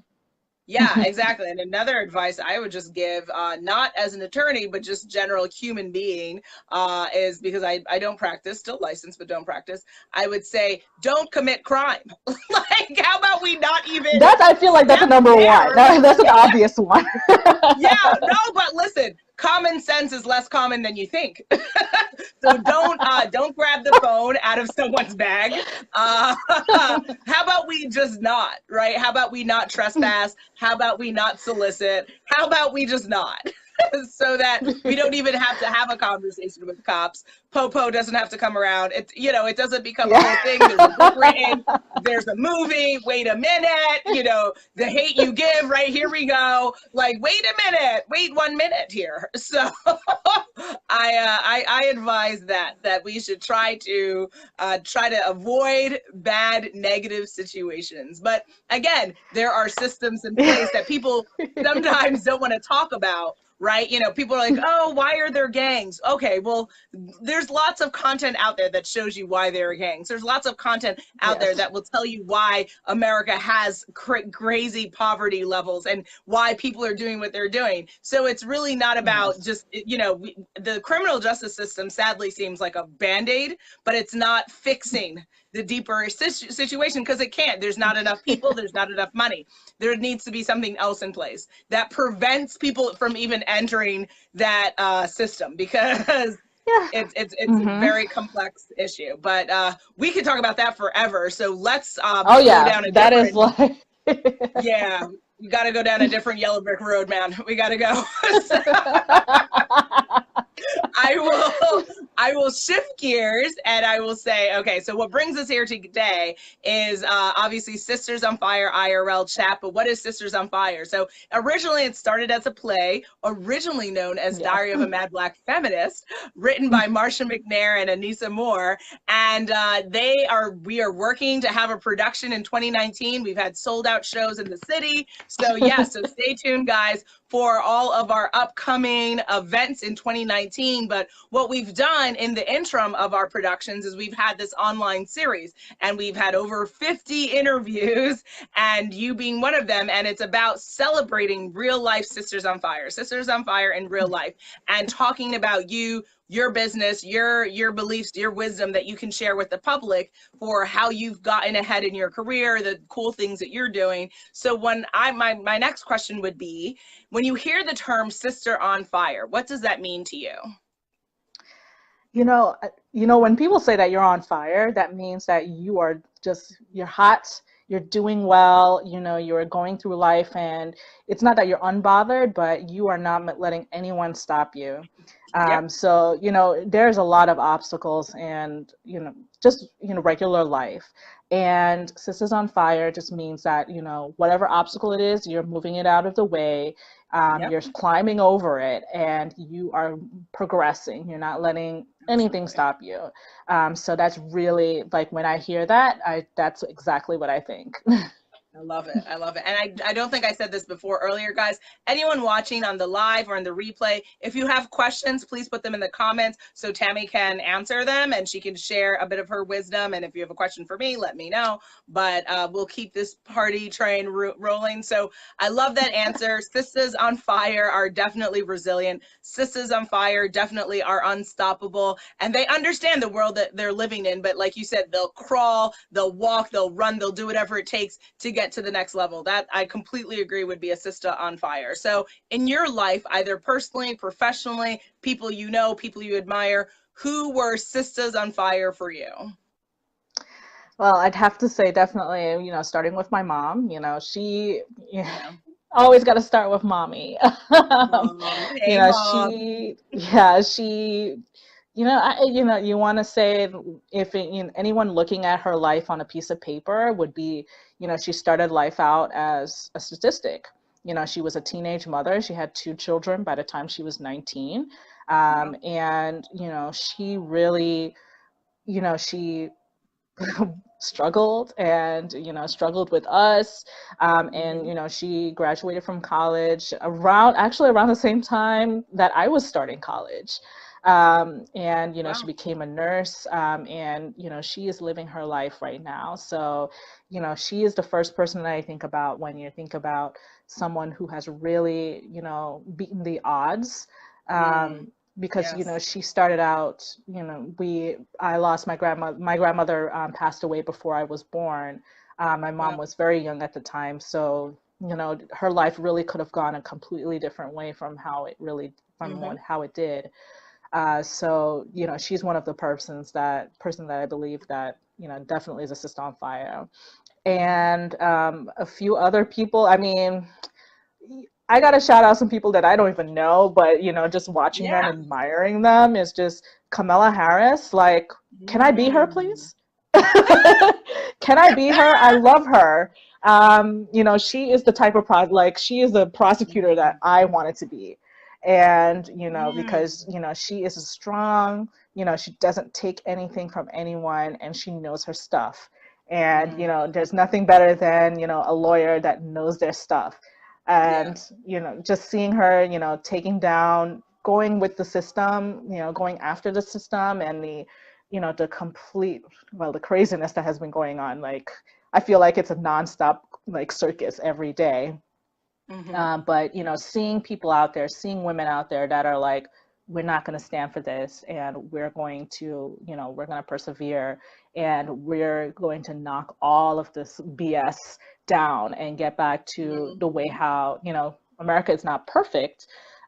Yeah, exactly. And another advice I would just give, not as an attorney, but just general human being, is because I don't practice, still licensed, but don't practice. I would say, don't commit crime. Like, how about we not even That's, I feel like that's a step number one. there? That's an obvious one. Yeah, no, but listen, common sense is less common than you think. So don't grab the phone out of someone's bag. How about we just not, right? How about we not trespass? How about we not solicit? How about we just not? So that we don't even have to have a conversation with cops. Popo doesn't have to come around. It doesn't become a Yeah. whole thing. There's a book written, there's a movie. Wait a minute, the hate you give, right? Here we go. Like, wait a minute, wait 1 minute here. So I advise that we should try to avoid bad negative situations. But again, there are systems in place that people sometimes don't want to talk about, right? People are like, oh, why are there gangs? Okay, well, there's lots of content out there that shows you why there are gangs. There's lots of content out there Yes. that will tell you why America has crazy poverty levels and why people are doing what they're doing. So it's really not about Yes. just, the criminal justice system sadly seems like a band-aid, but it's not fixing the deeper situation because it can't. There's not enough people, there's not enough money. There needs to be something else in place that prevents people from even entering that system, because Yeah. it's a Hmm. very complex issue. But we could talk about that forever. So let's Oh go yeah, down a that is different. like. Yeah, we got to go down a different yellow brick road, man. We got to go. So I will shift gears and I will say, okay, so what brings us here today is obviously Sisters on Fire IRL chat, but what is Sisters on Fire? So originally it started as a play, originally known as Yeah. Diary of a Mad Black Feminist, written by Marcia McNair and Anissa Moore. And we are working to have a production in 2019. We've had sold out shows in the city. So yeah, so stay tuned, guys, for all of our upcoming events in 2019. But what we've done in the interim of our productions is we've had this online series, and we've had over 50 interviews, and you being one of them. And it's about celebrating real life sisters on fire in real life, and talking about your business, your beliefs, your wisdom that you can share with the public for how you've gotten ahead in your career, the cool things that you're doing. So my next question would be, when you hear the term sister on fire, what does that mean to you? When people say that you're on fire, that means that you're hot, you're doing well, you're going through life, and it's not that you're unbothered, but you are not letting anyone stop you. Yep. So, there's a lot of obstacles and, just, regular life. And Sisters on Fire just means that, whatever obstacle it is, you're moving it out of the way. Yep. You're climbing over it, and you are progressing. You're not letting anything stop you. So that's really, like, when I hear that, that's exactly what I think. I love it. I love it. And I don't think I said this before earlier, guys. Anyone watching on the live or in the replay, if you have questions, please put them in the comments so Tammy can answer them and she can share a bit of her wisdom. And if you have a question for me, let me know. But we'll keep this party train rolling. So I love that answer. Sisters on Fire are definitely resilient. Sisters on Fire definitely are unstoppable. And they understand the world that they're living in. But like you said, they'll crawl, they'll walk, they'll run, they'll do whatever it takes to get to the next level. That I completely agree would be a sister on fire. So in your life, either personally, professionally, people people you admire, who were sisters on fire for you? Well, I'd have to say definitely, starting with my mom, she, Yeah. always got to start with mommy. Hey, mom. She, you want to say if anyone looking at her life on a piece of paper would be, she started life out as a statistic. She was a teenage mother. She had 2 children by the time she was 19. And, she really, she struggled and struggled with us, and she graduated from college around the same time that I was starting college, and she Wow. became a nurse, and she is living her life right now. So she is the first person that I think about when you think about someone who has really beaten the odds, because Yes. she started out, I lost my grandmother passed away before I was born. My mom Wow. was very young at the time, so her life really could have gone a completely different way from how it did. So she's one of the person that I believe that definitely is a sister on fire. And a few other people, I mean, I gotta shout out some people that I don't even know, but just watching them, Yeah. admiring them is just Kamala Harris. Like, can I be her, Mm. please? Can I be her? I love her. She is the type of like she is the prosecutor that I wanted to be, and because Mm. she is strong. She doesn't take anything from anyone, and she knows her stuff. And Mm. there's nothing better than a lawyer that knows their stuff. Yeah. And just seeing her taking down, going with the system, going after the system, and the complete, well, the craziness that has been going on. Like, I feel like it's a nonstop, like, circus every day. Mm-hmm. But seeing people out there, seeing women out there that are like, we're not going to stand for this, and we're going to persevere, and we're going to knock all of this BS down and get back to the way how America is not perfect,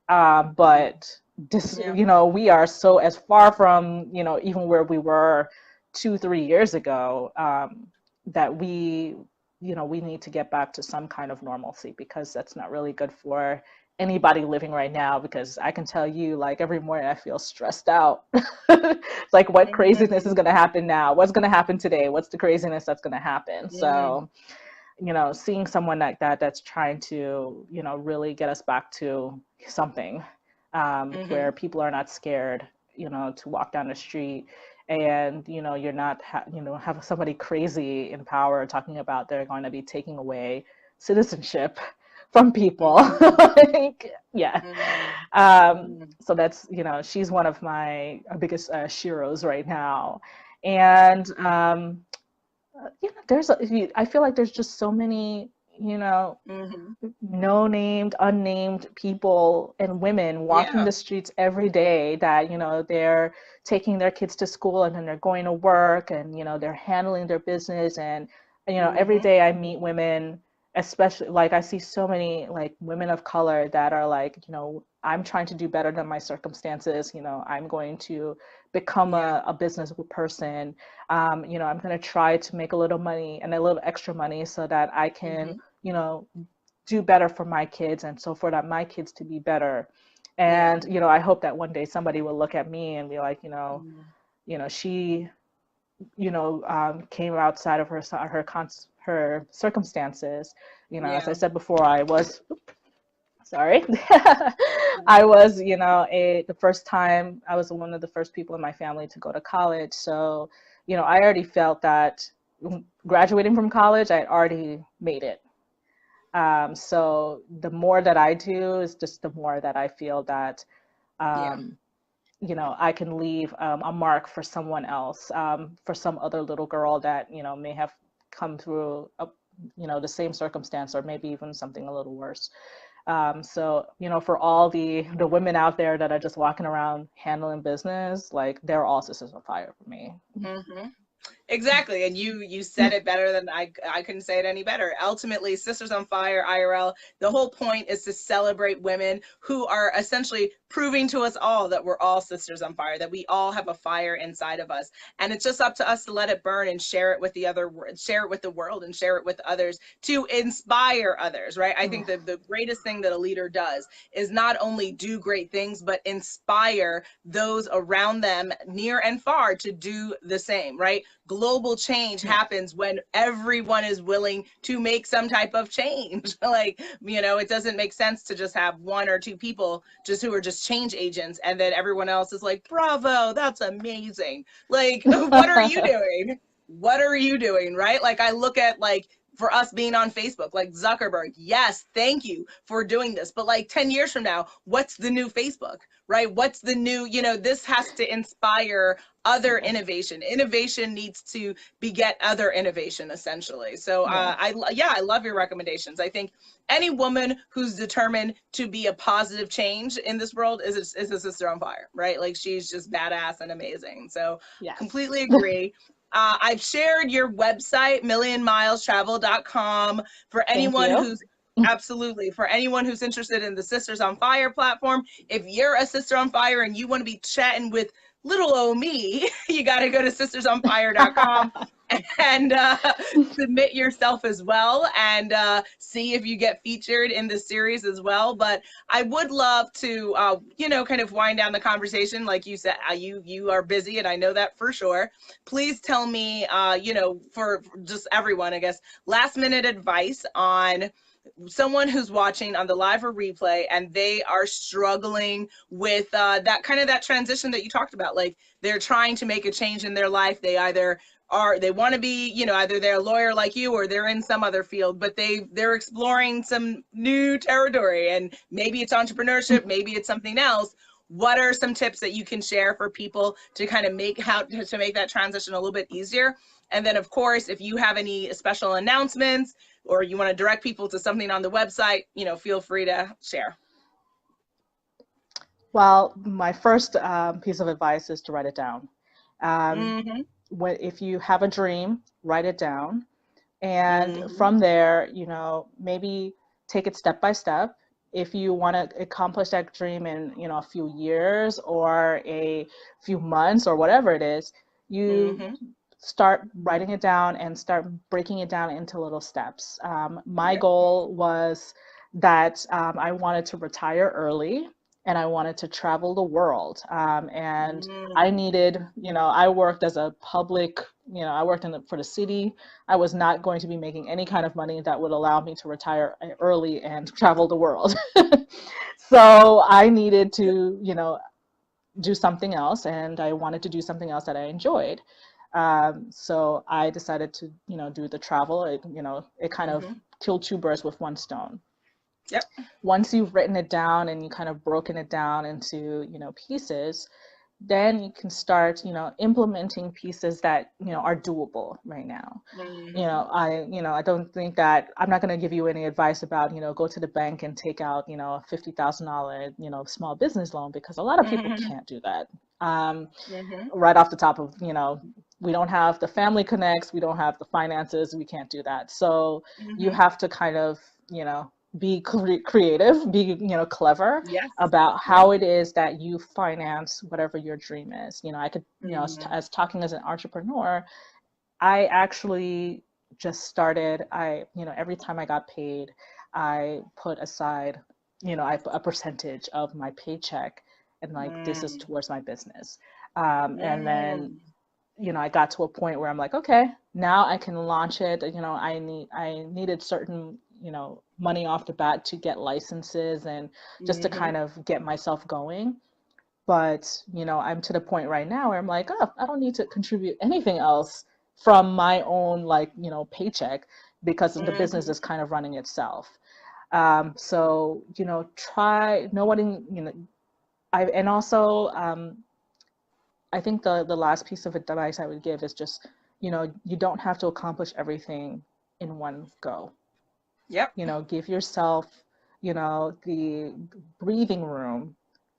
but this, Yeah. we are so as far from even where we were 2-3 years ago, that we need to get back to some kind of normalcy, because that's not really good for anybody living right now. Because I can tell you, like, every morning I feel stressed out. It's like, what craziness is Mm. going to happen now? What's going to happen today? What's the craziness that's going to happen? Mm. So seeing someone like that that's trying to really get us back to something, Mm-hmm. where people are not scared to walk down the street, and you're not have somebody crazy in power talking about they're going to be taking away citizenship from people. Like, yeah. So that's, she's one of my biggest sheroes right now. And, I feel like there's just so many, no named, unnamed people and women walking Yeah. the streets every day that, they're taking their kids to school and then they're going to work and, they're handling their business. And, every day I meet women, especially like I see so many like women of color that are like, I'm trying to do better than my circumstances. I'm going to become Yeah. a business person. I'm going to try to make a little money and a little extra money so that I can, do better for my kids and so for that my kids to be better. Yeah. And, I hope that one day somebody will look at me and be like, she, came outside of her circumstances. As I Yeah. said before, I was, sorry, I was, the first time I was one of the first people in my family to go to college. So, I already felt that graduating from college, I had already made it. So the more that I do is just the more that I feel that, Yeah. um, I can leave a mark for someone else, for some other little girl that, may have come through, the same circumstance or maybe even something a little worse. So, for all the women out there that are just walking around handling business, like they're all sisters on fire for me. Mm-hmm. Exactly. And you said it better than I couldn't say it any better. Ultimately, Sisters on Fire IRL, the whole point is to celebrate women who are essentially proving to us all that we're all sisters on fire, that we all have a fire inside of us. And it's just up to us to let it burn and share it with share it with the world and share it with others to inspire others, right? I think that the greatest thing that a leader does is not only do great things, but inspire those around them near and far to do the same, right? Global change happens when everyone is willing to make some type of change. Like, it doesn't make sense to just have one or two people just who are just change agents and then everyone else is like, bravo, that's amazing. Like, what are you doing? What are you doing, right? Like, I look at like for us being on Facebook, like Zuckerberg, yes, thank you for doing this. But like 10 years from now, what's the new Facebook, right? What's the new, this has to inspire other innovation. Innovation needs to beget other innovation, essentially. So I love your recommendations. I think any woman who's determined to be a positive change in this world is a sister on fire, right? Like she's just badass and amazing. So Yes. completely agree. I've shared your website, millionmilestravel.com, for Thank anyone you. who's absolutely for anyone who's interested in the Sisters on Fire platform. If you're a sister on fire and you want to be chatting with little old me, you got to go to sistersonfire.com and submit yourself as well and see if you get featured in the series as well. But I would love to, kind of wind down the conversation. Like you said, you are busy, and I know that for sure. Please tell me, for just everyone, I guess, last minute advice on someone who's watching on the live or replay and they are struggling with that transition that you talked about. Like they're trying to make a change in their life. They either they want to be, either they're a lawyer like you or they're in some other field, but they're exploring some new territory, and maybe it's entrepreneurship, maybe it's something else. What are some tips that you can share for people to kind of make that transition a little bit easier? And then, of course, if you have any special announcements or you want to direct people to something on the website, feel free to share. Well, my first piece of advice is to write it down. Mm-hmm. If you have a dream, write it down. And Mm-hmm. from there, maybe take it step by step. If you want to accomplish that dream in, a few years or a few months or whatever it is, you Mm-hmm. start writing it down and start breaking it down into little steps. My Yep. goal was that I wanted to retire early and I wanted to travel the world. And I Mm. needed, I worked as a public, I worked for the city. I was not going to be making any kind of money that would allow me to retire early and travel the world. So I needed to, do something else, and I wanted to do something else that I enjoyed. So I decided to, do the travel. It kind of Mm-hmm. killed two birds with one stone. Yep. Once you've written it down and you kind of broken it down into, pieces, then you can start, implementing pieces that, are doable right now. Mm-hmm. I don't think that I'm not going to give you any advice about, go to the bank and take out, a $50,000, small business loan, because a lot of people Mm-hmm. can't do that. Um, Mm-hmm. right off the top of, we don't have the family connects, we don't have the finances, we can't do that. So you Mm-hmm. have to kind of, be creative, be, clever Yes. about Yep. how it is that you finance whatever your dream is. I could, Mm-hmm. as talking as an entrepreneur, I actually just started, every time I got paid, I put aside, a percentage of my paycheck, and like, this is Mm-hmm. towards my business. And then, Mm-hmm. I got to a point where I'm like, okay, now I can launch it. I needed certain, money off the bat to get licenses and just to Mm-hmm. kind of get myself going. But, I'm to the point right now where I'm like, oh, I don't need to contribute anything else from my own, like, paycheck, because the business Mm-hmm. is kind of running itself. So, try nobody, and also, I think the last piece of advice I would give is just, you don't have to accomplish everything in one go. Yep. Give yourself, the breathing room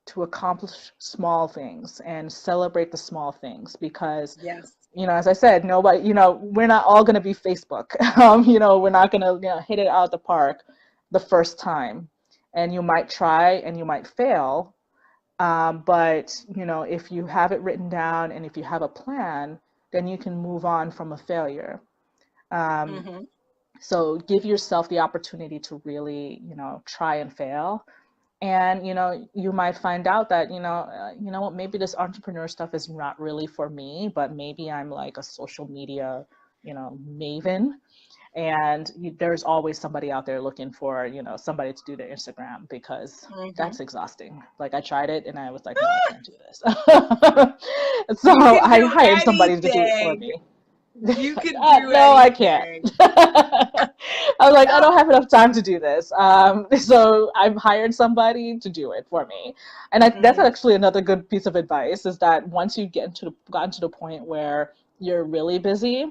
to accomplish small things and celebrate the small things, because, Yes. as I said, nobody, we're not all going to be Facebook. We're not going to, hit it out of the park the first time. And you might try and you might fail. But, if you have it written down and if you have a plan, then you can move on from a failure. Um, Mm-hmm. so give yourself the opportunity to really, try and fail. And, you might find out that, what, maybe this entrepreneur stuff is not really for me, but maybe I'm like a social media, maven. And there's always somebody out there looking for, somebody to do their Instagram, because Mm-hmm. that's exhausting. Like, I tried it and I was like, no, I can't do this. So You can I do hired somebody to do it for anything. me. You can do No, I can't. anything. I was like, I No. don't have enough time to do this. So I've hired somebody to do it for me. And that's Mm-hmm. actually another good piece of advice, is that once you gotten to the point where you're really busy,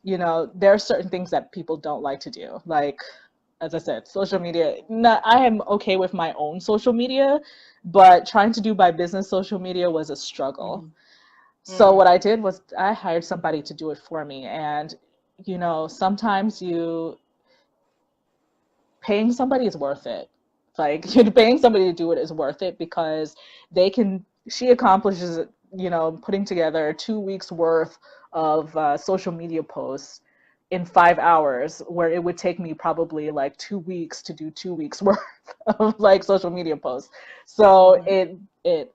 there are certain things that people don't like to do. Like, as I said, social media. Not, I am okay with my own social media, but trying to do my business social media was a struggle. So Mm-hmm. what I did was I hired somebody to do it for me. And, sometimes paying somebody is worth it. Like, paying somebody to do it is worth it, because she accomplishes it, putting together 2 weeks worth of social media posts in 5 hours, where it would take me probably like 2 weeks to do 2 weeks worth of like social media posts. So Mm-hmm. it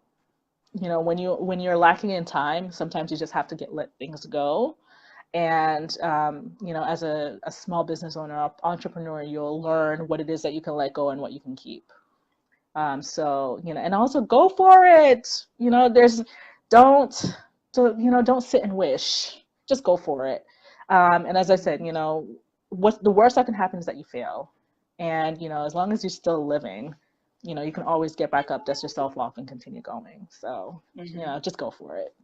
when you're lacking in time, sometimes you just have to let things go. And as a small business owner, entrepreneur, you'll learn what it is that you can let go and what you can keep. So, and also go for it. There's don't don't sit and wish. Just go for it. And as I said, what the worst that can happen is that you fail. And as long as you're still living, you can always get back up, dust yourself off, and continue going. So, Mm-hmm. just go for it.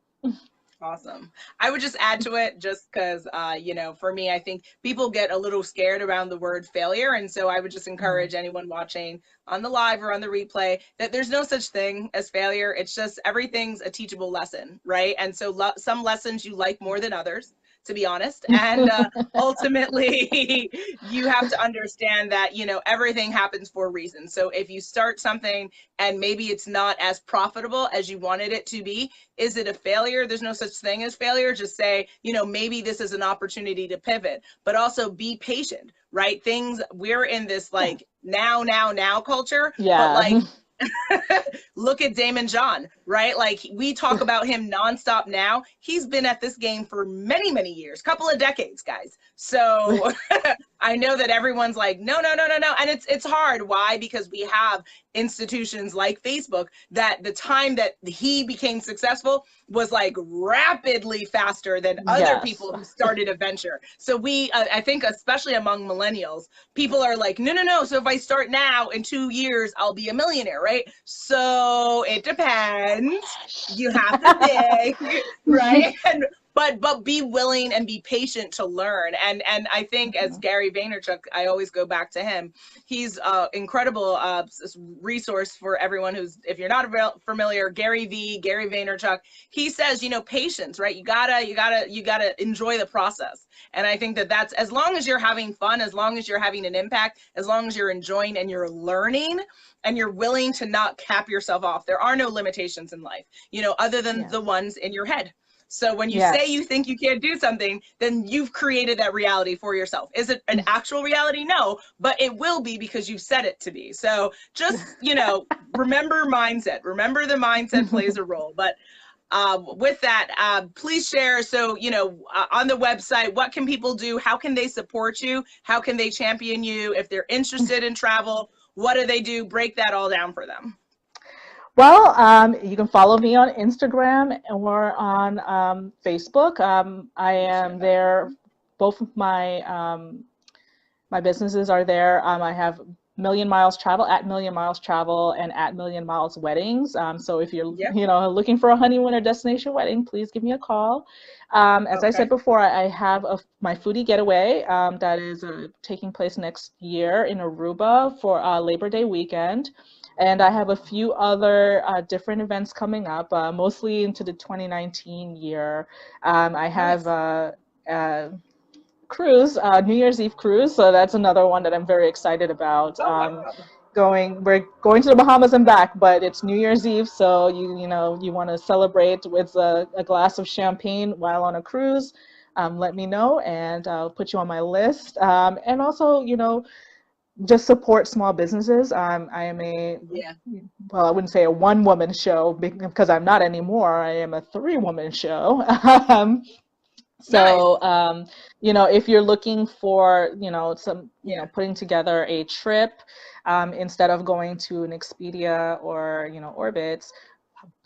Awesome. I would just add to it, just because, for me, I think people get a little scared around the word failure. And so I would just Mm, encourage anyone watching on the live or on the replay that there's no such thing as failure. It's just everything's a teachable lesson, right? And so some lessons you like more than others, to be honest. And ultimately, you have to understand that, everything happens for a reason. So if you start something and maybe it's not as profitable as you wanted it to be, is it a failure? There's no such thing as failure. Just say, maybe this is an opportunity to pivot, but also be patient, right? We're in this yeah. like now culture, but Yeah. like, look at Damon John, right? Like, we talk about him nonstop now. He's been at this game for many, many years, couple of decades, guys. So I know that everyone's like, no, no, no, no, no. And it's hard. Why? Because we have institutions like Facebook that the time that he became successful was like rapidly faster than other Yes. people who started a venture. So we, I think, especially among millennials, people are like, no, no, no. So if I start now, in 2 years, I'll be a millionaire, right? So it depends. You have to think, right? And but be willing and be patient to learn. And I think, as Gary Vaynerchuk, I always go back to him. He's incredible resource for everyone who's, if you're not familiar, Gary Vaynerchuk. He says, patience, right? You gotta enjoy the process. And I think that that's, as long as you're having fun, as long as you're having an impact, as long as you're enjoying and you're learning and you're willing to not cap yourself off. There are no limitations in life, other than the ones in your head. So when you say you think you can't do something, then you've created that reality for yourself. Is it an actual reality? No, but it will be because you've set it to be. So just, remember mindset. Remember the mindset plays a role. But with that, please share. So, on the website, what can people do? How can they support you? How can they champion you? If they're interested in travel, what do they do? Break that all down for them. Well, you can follow me on Instagram or on Facebook. I am there. Both of my businesses are there. I have Million Miles Travel, at Million Miles Travel, and at Million Miles Weddings. So if you're looking for a honeymoon or destination wedding, please give me a call. As I said before, I have my foodie getaway that is taking place next year in Aruba for Labor Day weekend. And I have a few other different events coming up, mostly into the 2019 year. I have cruise, New Year's Eve cruise. So that's another one that I'm very excited about. We're going to the Bahamas and back, but it's New Year's Eve, so you want to celebrate with a glass of champagne while on a cruise. Let me know, and I'll put you on my list. And also, just support small businesses. I am well, I wouldn't say a one-woman show because I'm not anymore. I am a three-woman show. So, if you're looking for, putting together a trip, instead of going to an Expedia or, Orbitz,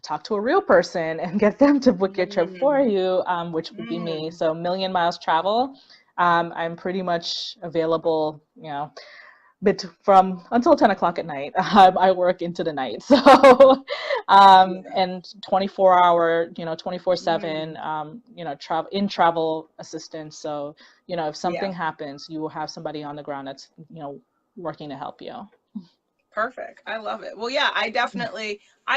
talk to a real person and get them to book your trip for you, which would be me. So Million Miles Travel, I'm pretty much available, from until 10 o'clock at night. I work into the night. So, and 24-hour, 24/7, travel assistance. So, if something happens, you will have somebody on the ground that's, working to help you. Perfect. I love it. Well, yeah, I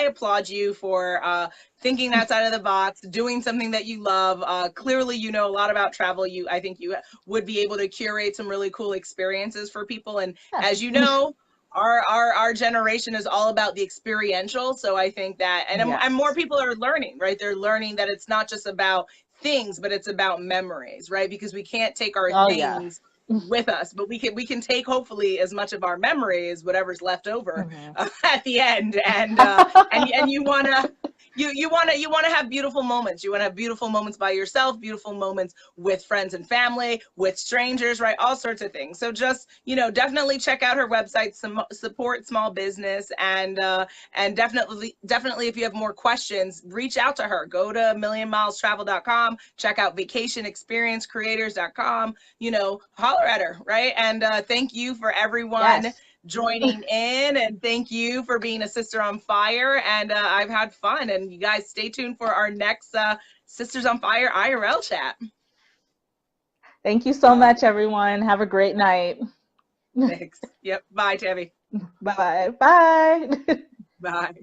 applaud you for thinking outside of the box, doing something that you love. Clearly, you know a lot about travel. I think you would be able to curate some really cool experiences for people. And as you know, our generation is all about the experiential. So I think that, and more people are learning, right? They're learning that it's not just about things, but it's about memories, right? Because we can't take our things with us, but we can take hopefully as much of our memories, whatever's left over at the end, and you want to have beautiful moments. You want to have beautiful moments by yourself, beautiful moments with friends and family, with strangers, right? All sorts of things. So just, definitely check out her website, support small business, and definitely if you have more questions, reach out to her. Go to millionmilestravel.com, check out vacationexperiencecreators.com, holler at her, right? And thank you for everyone joining in, and thank you for being a Sister on Fire. And I've had fun, and you guys stay tuned for our next Sisters on Fire IRL chat. Thank you so much, everyone. Have a great night. Thanks. Yep. Bye, Tammy. Bye. Bye. Bye.